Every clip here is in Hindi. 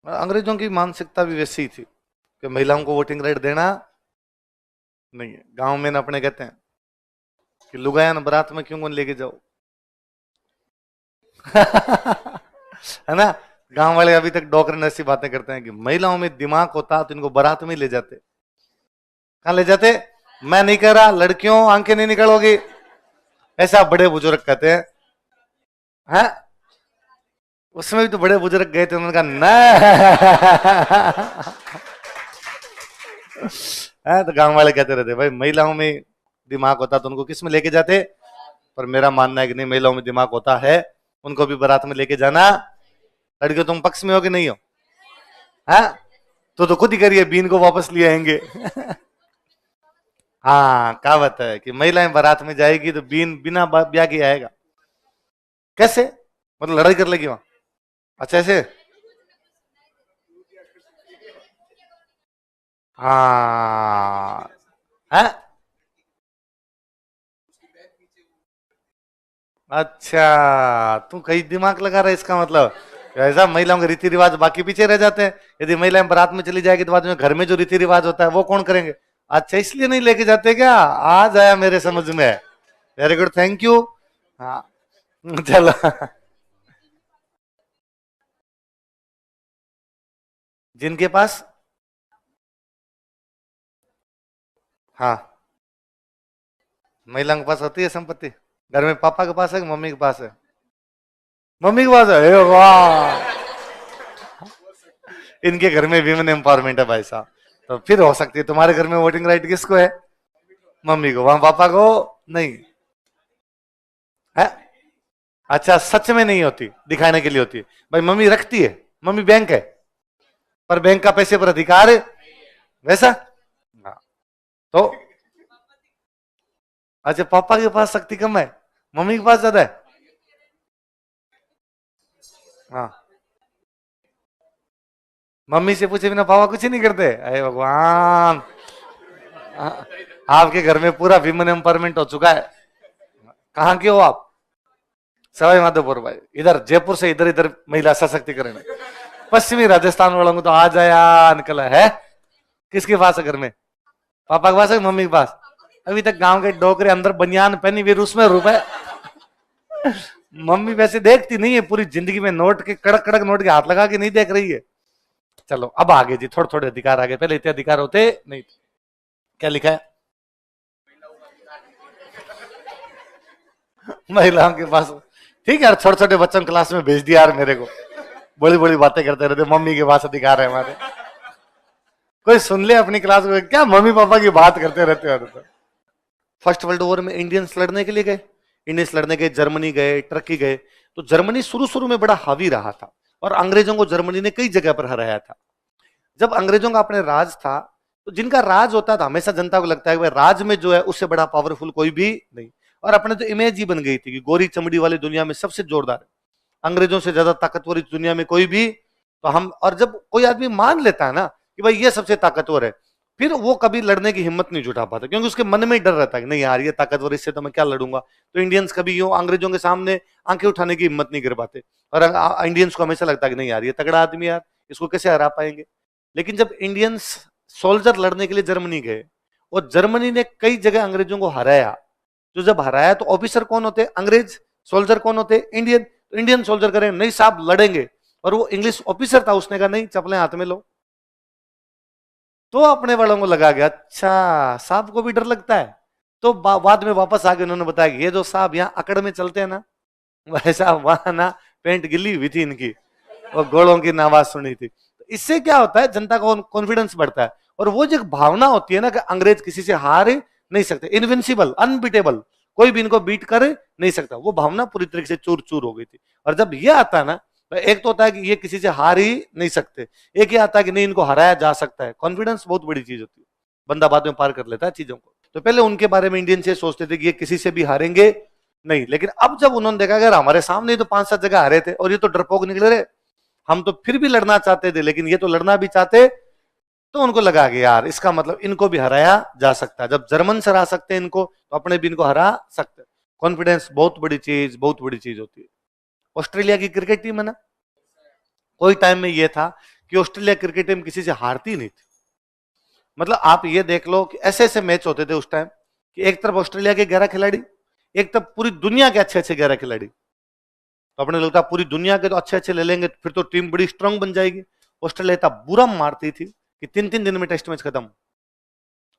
अंग्रेजों की मानसिकता भी वैसी ही थी कि महिलाओं को वोटिंग राइट देना नहीं है। गांव में ना अपने कहते हैं कि लुगाया बारात में क्यों कौन लेके जाओ। है ना। गांव वाले अभी तक डॉक्टर ने ऐसी बातें करते हैं कि महिलाओं में दिमाग होता तो इनको बारात में ले जाते। कहां ले जाते? मैं नहीं कह रहा, लड़कियों आंखें नहीं निकलोगी, ऐसा बड़े बुजुर्ग कहते हैं। हैं? उसमें भी तो बड़े बुजुर्ग गए थे, उन्होंने कहा नहीं। तो गांव वाले कहते रहते भाई महिलाओं में दिमाग होता तो उनको किस में लेके जाते। पर मेरा मानना है कि नहीं, महिलाओं में दिमाग होता है, उनको भी बारात में लेके जाना। लड़कियों तुम पक्ष में हो कि नहीं हो? है तो खुद ही करिए, बीन को वापस ले आएंगे। हाँ, कहावत है कि महिलाएं बारात में जाएगी तो बीन बिना ब्याह के आएगा। कैसे? मतलब लड़ाई कर लेगी वहां? अच्छा ऐसे। हाँ है। अच्छा, तू कहीं दिमाग लगा रहा है इसका मतलब। ऐसा महिलाओं के रीति रिवाज बाकी पीछे रह जाते हैं। यदि महिलाएं बारात में चली जाएगी तो बाद में घर में जो रीति रिवाज होता है वो कौन करेंगे? अच्छा, इसलिए नहीं लेके जाते क्या? आज आया मेरे समझ में। Very good, thank you. हाँ चलो। जिनके पास, हाँ, महिलाओं के पास होती है संपत्ति। घर में पापा के पास है कि मम्मी के पास है? मम्मी के पास है। ए वाह, इनके घर में विमेन एम्पावरमेंट है भाई साहब। तो फिर हो सकती है तुम्हारे घर में वोटिंग राइट किसको है? मम्मी को, वहां पापा को नहीं है। अच्छा, सच में नहीं होती, दिखाने के लिए होती है। भाई मम्मी रखती है, मम्मी बैंक है, पर बैंक का पैसे पर अधिकार है, वैसा। हाँ, तो अच्छा, पापा के पास शक्ति कम है, मम्मी के पास ज्यादा है। हाँ, मम्मी से पूछे बिना पापा कुछ ही नहीं करते। अरे भगवान, आपके घर में पूरा विमेन एम्पावरमेंट हो चुका है। कहाँ के हो आप? सवाई माधोपुर भाई, इधर जयपुर से इधर इधर महिला सशक्तिकरण। पश्चिमी राजस्थान वालों को तो आ जाया निकला है। किसके पास है घर में? पापा के पास है मम्मी के पास? अभी तक गांव के डोकरे अंदर बनियान पहनी हुई उसमें रुपए। मम्मी वैसे देखती नहीं है, पूरी जिंदगी में नोट के कड़क कड़क नोट के हाथ लगा के नहीं देख रही है। चलो अब आगे जी, थोड़े थोड़े अधिकार आगे, पहले इतने अधिकार होते नहीं थे। क्या लिखा है? महिलाओं के पास। ठीक है यार, छोटे छोटे बच्चों क्लास में भेज दिया यार मेरे को, बड़ी बड़ी बातें करते रहते, मम्मी के पास अधिकार है हमारे। कोई सुन ले अपनी क्लास में, क्या मम्मी पापा की बात करते रहते हैं। फर्स्ट वर्ल्ड वॉर में इंडियंस लड़ने के लिए गए, इंडियंस लड़ने गए, जर्मनी गए, टर्की गए। तो जर्मनी शुरू शुरू में बड़ा हावी रहा था और अंग्रेजों को जर्मनी ने कई जगह पर हराया था। जब अंग्रेजों का अपने राज था, तो जिनका राज होता था हमेशा जनता को लगता है कि राज में जो है उससे बड़ा पावरफुल कोई भी नहीं। और अपने तो इमेज ही बन गई थी कि गोरी चमड़ी वाली दुनिया में सबसे जोरदार है, अंग्रेजों से ज्यादा ताकतवर इस दुनिया में कोई भी। तो हम, और जब कोई आदमी मान लेता है ना कि भाई ये सबसे ताकतवर है, फिर वो कभी लड़ने की हिम्मत नहीं जुटा पाता, क्योंकि उसके मन में ही डर रहता है कि नहीं यार ये ताकतवर, इससे तो मैं क्या लड़ूंगा। तो इंडियंस कभी यूं अंग्रेजों के सामने आंखें उठाने की हिम्मत नहीं कर पाते। और इंडियंस को हमेशा लगता है कि नहीं यार ये तगड़ा आदमी, यार इसको कैसे हरा पाएंगे। लेकिन जब इंडियंस सोल्जर लड़ने के लिए जर्मनी गए और जर्मनी ने कई जगह अंग्रेजों को हराया, तो जब हराया तो ऑफिसर कौन होते? अंग्रेज। सोल्जर कौन होते? इंडियन। तो इंडियन सोल्जर करें नहीं साहब लड़ेंगे, और वो इंग्लिश ऑफिसर था, उसने कहा नहीं, चपलें हाथ में लो। तो अपने वालों को लगा गया अच्छा साहब को भी डर लगता है। तो बाद में वापस आके उन्होंने बताया कि ये जो साहब यहाँ अकड़ में चलते हैं ना, वैसा वहां ना पेंट गिल्ली हुई थी इनकी और घोड़ों की आवाज सुनी थी। तो इससे क्या होता है, जनता का कॉन्फिडेंस बढ़ता है। और वो जो भावना होती है ना कि अंग्रेज किसी से हार नहीं सकते, इनविंसिबल, अनबीटेबल, कोई भी इनको बीट कर नहीं सकता, वो भावना पूरी तरीके से चूर चूर हो गई थी। और जब ये आता है ना, तो एक तो होता है कि ये किसी से हार ही नहीं सकते, एक ही आता है कि नहीं इनको हराया जा सकता है। कॉन्फिडेंस बहुत बड़ी चीज होती है, बंदा बाद में पार कर लेता है चीजों को। तो पहले उनके बारे में इंडियन से सोचते थे कि ये किसी से भी हारेंगे नहीं, लेकिन अब जब उन्होंने देखा अगर हमारे सामने तो 5-7 जगह हारे थे और ये तो डरपोक निकले रहे, हम तो फिर भी लड़ना चाहते थे लेकिन ये तो लड़ना भी चाहते, तो उनको लगा कि यार इसका मतलब इनको भी हराया जा सकता है। जब जर्मन से हरा सकते हैं इनको, तो अपने भी इनको हरा सकते हैं। कॉन्फिडेंस बहुत बड़ी चीज, बहुत बड़ी चीज होती है। ऑस्ट्रेलिया की क्रिकेट टीम है ना, कोई टाइम में ये था कि ऑस्ट्रेलिया क्रिकेट टीम किसी से हारती नहीं थी। मतलब आप ये देख लो कि ऐसे ऐसे मैच होते थे उस टाइम कि एक तरफ ऑस्ट्रेलिया के 11 खिलाड़ी, एक तरफ पूरी दुनिया के अच्छे अच्छे 11 खिलाड़ी। तो अपने लगता पूरी दुनिया के तो अच्छे अच्छे ले लेंगे फिर तो टीम बड़ी स्ट्रांग बन जाएगी। ऑस्ट्रेलिया इतना बुरा मारती थी कि 3-3 दिन में टेस्ट मैच खत्म,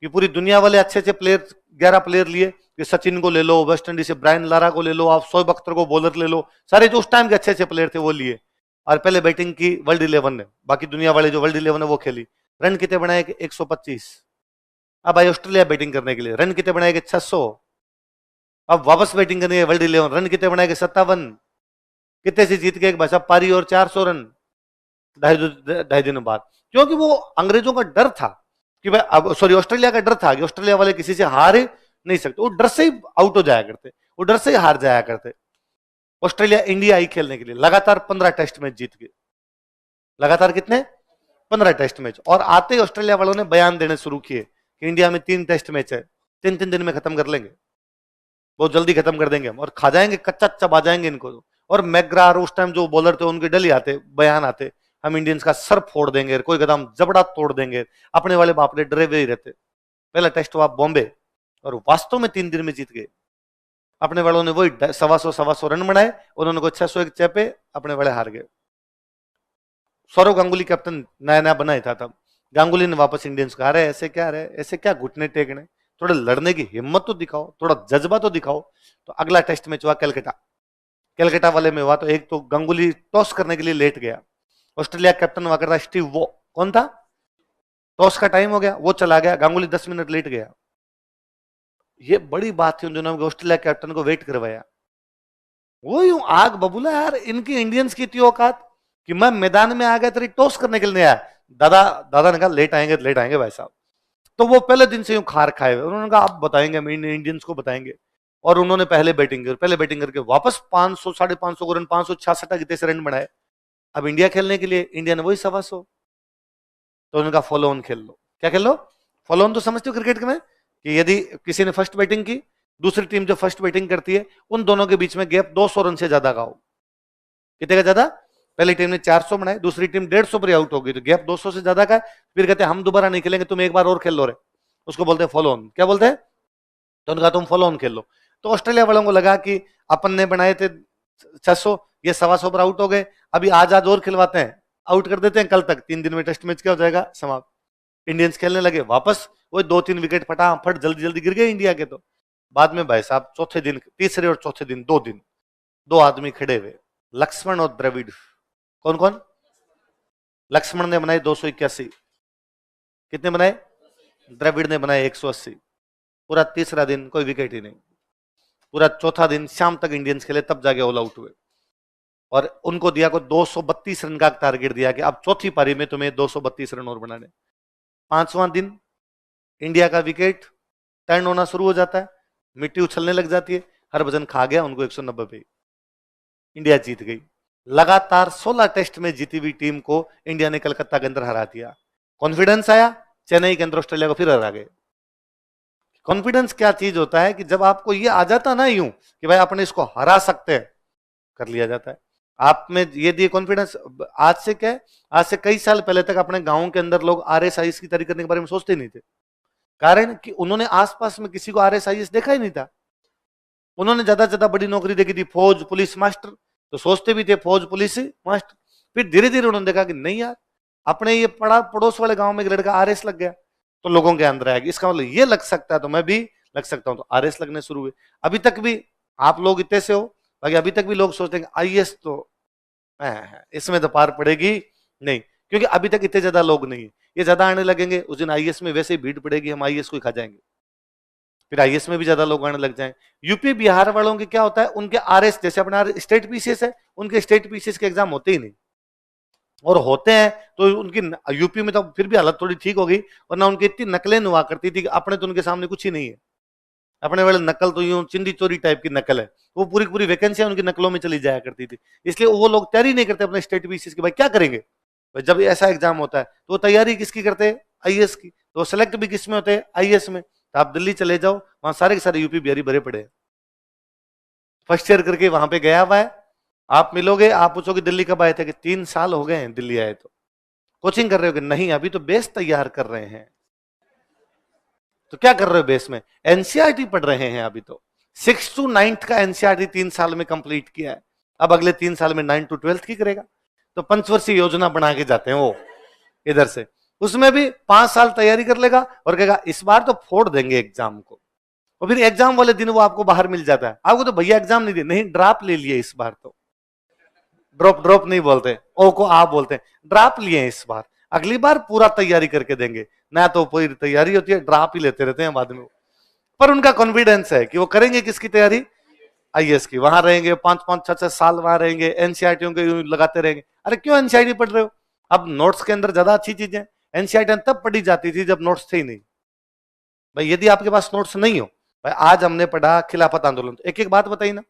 कि पूरी दुनिया वाले अच्छे अच्छे प्लेयर 11 प्लेयर लिए, कि सचिन को ले लो, वेस्ट इंडीज से ब्रायन लारा को ले लो, आप शोएब अख्तर को बॉलर ले लो, सारे जो उस टाइम के अच्छे अच्छे प्लेयर थे वो लिए। और पहले बैटिंग की वर्ल्ड 11 ने, बाकी दुनिया वाले जो वर्ल्ड 11 है वो खेली। रन कितने बनाए कि 125। अब आई ऑस्ट्रेलिया बैटिंग करने के लिए, रन कितने बनाए कि 600। अब वापस बैटिंग करनी है वर्ल्ड 11, रन कितने बनाए कि 57। कितने से जीत के एक भाषा पारी और 400 रन ढाई दिनों बाद। क्योंकि वो अंग्रेजों का डर था कि भाई, अब सॉरी ऑस्ट्रेलिया का डर था कि ऑस्ट्रेलिया वाले किसी से हार नहीं सकते, वो डर से ही आउट हो जाया करते, वो डर से ही हार जाया करते। ऑस्ट्रेलिया इंडिया आई खेलने के लिए, लगातार 15 टेस्ट मैच जीत गए। लगातार कितने? 15 टेस्ट मैच। और आते ही ऑस्ट्रेलिया वालों ने बयान देने शुरू किए कि इंडिया में 3 टेस्ट मैच है, 3-3 दिन में खत्म कर लेंगे, बहुत जल्दी खत्म कर देंगे हम, और खा जाएंगे, कच्चा चबा जाएंगे इनको। और मैकग्रार उस टाइम जो बॉलर थे उनके डल ही आते, बयान आते, हम इंडियंस का सर फोड़ देंगे, कोई कदम जबड़ा तोड़ देंगे। अपने वाले बाप रे डरे हुए ही रहते। पहला टेस्ट हुआ बॉम्बे और वास्तव में 3 दिन में जीत गए। अपने वालों ने वही 125 रन बनाए, उन्होंने को 601 चेपे, अपने वाले हार गए। सौरव गांगुली कैप्टन नया नया बनाया था तब। गांगुली ने वापस इंडियंस को, अरे ऐसे क्या रहे, ऐसे क्या घुटने टेकने, थोड़ा लड़ने की हिम्मत तो दिखाओ, थोड़ा जज्बा तो दिखाओ। तो अगला टेस्ट मैच हुआ कलकत्ता, कलकत्ता वाले में हुआ। तो एक तो गांगुली टॉस करने के लिए लेट गया, ऑस्ट्रेलिया कैप्टन हुआ करता स्टीव वो, कौन था, टॉस का टाइम हो गया, वो चला गया, गांगुली 10 मिनट लेट गया। ये बड़ी बात थी उन दिनों में, ऑस्ट्रेलिया कैप्टन को वेट करवाया। वो यूं आग बबूला यार, इनकी इंडियंस की इतनी औकात कि मैं मैदान में आ गया तेरी टॉस करने के लिए नहीं आया। दादा ने कहा लेट आएंगे भाई साहब। तो वो पहले दिन से यूं खार खाए हुए, उन्होंने कहा आप बताएंगे, हम इंडियंस को बताएंगे। और उन्होंने पहले बैटिंग करके वापस 500 550 रन, 566 कितने से रन बनाए। अब इंडिया खेलने के लिए, इंडिया ने वही 125। तो उन्होंने कहा फॉलो ऑन खेल लो। क्या खेल लो? फॉलो ऑन तो समझते हो क्रिकेट में, कि यदि किसी ने फर्स्ट बैटिंग की, दूसरी टीम जो फर्स्ट बैटिंग करती है, उन दोनों के बीच में गैप 200 रन से ज्यादा का हो। कितने का ज्यादा? पहली टीम ने 400 बनाए, दूसरी टीम 150 पर आउट हो गई, तो गैप 200 से ज्यादा का है। फिर कहते हैं हम दोबारा नहीं खेलेंगे, तुम एक बार और खेल लो रे, उसको बोलते हैं फॉलो ऑन। क्या बोलते हैं? तो उन्होंने कहा तुम फॉलो ऑन खेल लो। तो ऑस्ट्रेलिया वालों को लगा कि अपन ने बनाए थे 600, ये 125 पर आउट हो गए, अभी आज और खिलवाते हैं, आउट कर देते हैं कल तक, 3 दिन में टेस्ट मैच क्या हो जाएगा, समाप्त। इंडियंस खेलने लगे वापस, वो 2-3 विकेट फटाफट जल्दी जल्दी गिर गए इंडिया के। तो बाद में भाई साहब चौथे दिन, तीसरे और चौथे दिन, 2 दिन, 2 आदमी खड़े हुए, लक्ष्मण और द्रविड़। कौन कौन? लक्ष्मण ने बनाए 281, कितने बनाए? द्रविड़ ने बनाए 180। पूरा तीसरा दिन कोई विकेट ही नहीं, पूरा चौथा दिन शाम तक इंडियंस खेले, तब जाके ऑल आउट हुए। और उनको दिया को 232 रन का टारगेट दिया कि अब चौथी पारी में तुम्हें 232 रन और बनाने। 5वां दिन इंडिया का विकेट टर्न होना शुरू हो जाता है, मिट्टी उछलने लग जाती है, हरभजन खा गया उनको 190 पे, इंडिया जीत गई। लगातार 16 टेस्ट में जीती हुई टीम को इंडिया ने कलकत्ता के अंदर हरा दिया। कॉन्फिडेंस आया, चेन्नई के अंदर ऑस्ट्रेलिया को फिर हरा गए। कॉन्फिडेंस क्या चीज होता है कि जब आपको ये आ जाता ना यूं कि भाई अपने इसको हरा सकते हैं, कर लिया जाता है। आप में ये दिए कॉन्फिडेंस। आज से क्या है, आज से कई साल पहले तक अपने गांव के अंदर लोग RSIS की तैयारी करने के बारे में सोचते नहीं थे। कारण कि उन्होंने आसपास में किसी को RSIS देखा ही नहीं था। उन्होंने ज्यादा से ज्यादा बड़ी नौकरी देखी थी, फौज पुलिस मास्टर, तो सोचते भी थे फौज पुलिस मास्टर। फिर धीरे धीरे उन्होंने देखा कि नहीं यार, अपने ये पड़ोस वाले गांव में एक लड़का RS लग गया, तो लोगों के अंदर आएगी, इसका मतलब ये लग सकता है तो मैं भी लग सकता हूं, तो RS लगने शुरू हुए। अभी तक भी आप लोग इतने से हो, बाकी अभी तक भी लोग सोचते हैं IS तो इसमें तो पार पड़ेगी नहीं, क्योंकि अभी तक इतने ज्यादा लोग नहीं है। ये ज्यादा आने लगेंगे, उस दिन IS में वैसे ही भीड़ पड़ेगी, हम IS को ही खा जाएंगे, फिर IS में भी ज्यादा लोग आने लग जाएं। यूपी बिहार वालों के क्या होता है, उनके RS जैसे अपना स्टेट PCS है, उनके स्टेट PCS के एग्जाम होते ही नहीं, और होते हैं तो उनकी यूपी में तो फिर भी हालत थोड़ी ठीक हो गई, वरना उनकी इतनी नकलें हुआ करती थी कि अपने तो उनके सामने कुछ ही नहीं है। अपने वाले नकल तो यूं चिंदी चोरी टाइप की नकल है, वो पूरी पूरी वैकेंसियां उनकी नकलों में चली जाया करती थी। इसलिए वो लोग तैयारी नहीं करते अपने स्टेट PCS की, भाई क्या करेंगे। जब ऐसा एग्जाम होता है तो वो तैयारी किसकी करते हैं, IS की। तो सेलेक्ट भी किस में होते हैं, IS में। तो आप दिल्ली चले जाओ, वहां सारे के सारे यूपी बिहारी भरे पड़े हैं, फर्स्ट ईयर करके वहां पे गया हुआ है। आप मिलोगे, आप पूछोगे दिल्ली कब आए थे, कि 3 साल हो गए हैं दिल्ली आए। तो कोचिंग कर रहे हो कि नहीं? अभी तो बेस तैयार कर रहे हैं। तो क्या कर रहे हो बेस में? एनसीईआरटी पढ़ रहे हैं। अभी तो 6 to 9 का एनसीईआरटी 3 साल में कंप्लीट किया है, अब अगले 3 साल में 9 to 12 की करेगा। तो पंचवर्षीय योजना बना के जाते हैं वो इधर से। उसमें भी 5 साल तैयारी कर लेगा और कहेगा इस बार तो फोड़ देंगे एग्जाम को, और फिर एग्जाम वाले दिन वो आपको बाहर मिल जाता है। आपको तो भैया एग्जाम नहीं दिए, नहीं ड्रॉप ले लिए इस बार तो। ड्रॉप नहीं बोलते, ओ को आप बोलते हैं, ड्रॉप लिए इस बार, अगली बार पूरा तैयारी करके देंगे। ना तो पूरी तैयारी होती है, ड्रॉप ही लेते रहते हैं बाद में। पर उनका कॉन्फिडेंस है कि वो करेंगे किसकी तैयारी? आईएएस की। वहां रहेंगे 5-5, 6-6 साल वहां रहेंगे, एनसीईआरटी के लगाते रहेंगे। अरे क्यों एनसीईआरटी पढ़ रहे हो? अब नोट्स के अंदर ज्यादा अच्छी चीजें। एनसीईआरटी तब पढ़ी जाती थी जब नोट्स थे ही नहीं। भाई यदि आपके पास नोट्स नहीं हो, भाई आज हमने पढ़ा खिलाफत आंदोलन, तो एक एक बात बताई ना,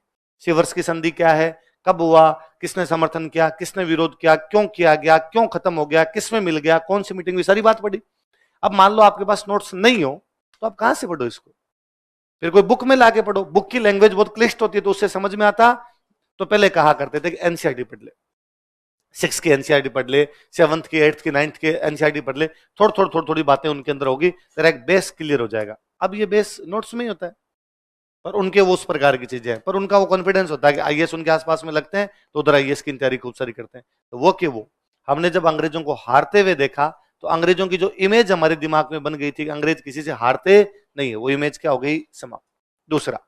सिवर्स की संधि क्या है, कब हुआ, किसने समर्थन किया, किसने विरोध किया, क्यों किया गया, क्यों खत्म हो गया, किसमें मिल गया, कौन सी मीटिंग हुई, सारी बात पढ़ी। अब मान लो आपके पास नोट्स नहीं हो, तो आप कहां से पढ़ो इसको? फिर कोई बुक में लाके पढ़ो। बुक की लैंग्वेज बहुत क्लिष्ट होती है, तो उससे समझ में आता। तो पहले कहा करते थे कि एनसीईआरटी पढ़ ले, 6 की एनसीईआरटी पढ़ ले, 7th की, 8th की, 9th के एनसीईआरटी पढ़ ले, थोड़ी बातें उनके अंदर होगी, तेरा एक बेस क्लियर हो जाएगा। अब ये बेस नोट्स में ही होता है, पर उनके वो उस प्रकार की चीजें हैं, पर उनका वो कॉन्फिडेंस होता है कि आईएएस उनके आसपास में लगते हैं, तो उधर आईएएस की तैयारी खूब सारी करते हैं। तो वो कि वो हमने जब अंग्रेजों को हारते हुए देखा, तो अंग्रेजों की जो इमेज हमारे दिमाग में बन गई थी, अंग्रेज किसी से हारते नहीं है, वो इमेज क्या हो गई? समाप्त। दूसरा,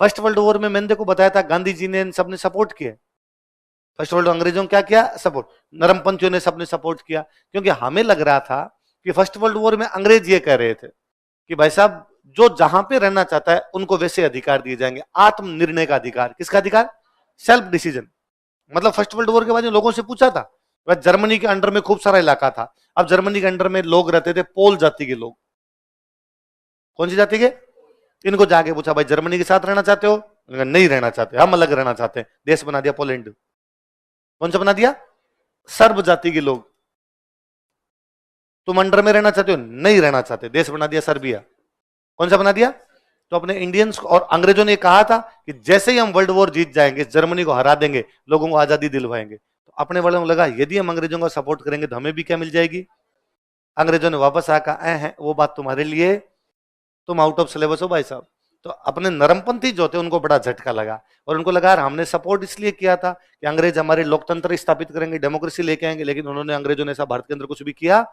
फर्स्ट वर्ल्ड वॉर में मैंने देखो बताया था, गांधी जी ने सबने सपोर्ट किया। फर्स्ट वर्ल्ड अंग्रेजों क्या किया? सपोर्ट। नरमपंथियों ने सबने सपोर्ट किया, क्योंकि हमें लग रहा था कि फर्स्ट वर्ल्ड वॉर में अंग्रेज ये कह रहे थे कि भाई साहब जो जहां पे रहना चाहता है उनको वैसे अधिकार दिए जाएंगे, आत्मनिर्णय का अधिकार। किसका अधिकार? Self decision. मतलब फर्स्ट वर्ल्ड वॉर के बाद लोगों से पूछा था, जर्मनी के अंडर में खूब सारा इलाका था, अब जर्मनी के अंडर में लोग रहते थे पोल जाति के लोग। कौन सी जाति के? इनको जाके पूछा भाई जर्मनी के साथ रहना चाहते हो? नहीं रहना चाहते, हम अलग रहना चाहते हैं। देश बना दिया पोलैंड। कौन सा बना दिया? सर्ब जाति के लोग। तुम अंडर में रहना चाहते हो? नहीं रहना चाहते, देश बना दिया सर्बिया। कौन सा बना दिया? तो अपने इंडियंस और अंग्रेजों ने कहा था कि जैसे ही हम वर्ल्ड वॉर जीत जाएंगे, जर्मनी को हरा देंगे, लोगों को आजादी दिलवाएंगे। तो अपने वालों को लगा यदि हम अंग्रेजों को सपोर्ट करेंगे तो हमें भी क्या मिल जाएगी? अंग्रेजों ने वापस आकर है वो बात तुम्हारे लिए, तुम आउट ऑफ सिलेबस हो भाई साहब। तो अपने नरमपंथी जो थे उनको बड़ा झटका लगा, और उनको लगा हमने सपोर्ट इसलिए किया था कि अंग्रेज हमारे लोकतंत्र स्थापित करेंगे, डेमोक्रेसी लेके आएंगे, लेकिन उन्होंने, अंग्रेजों ने ऐसा भारत के अंदर कुछ भी किया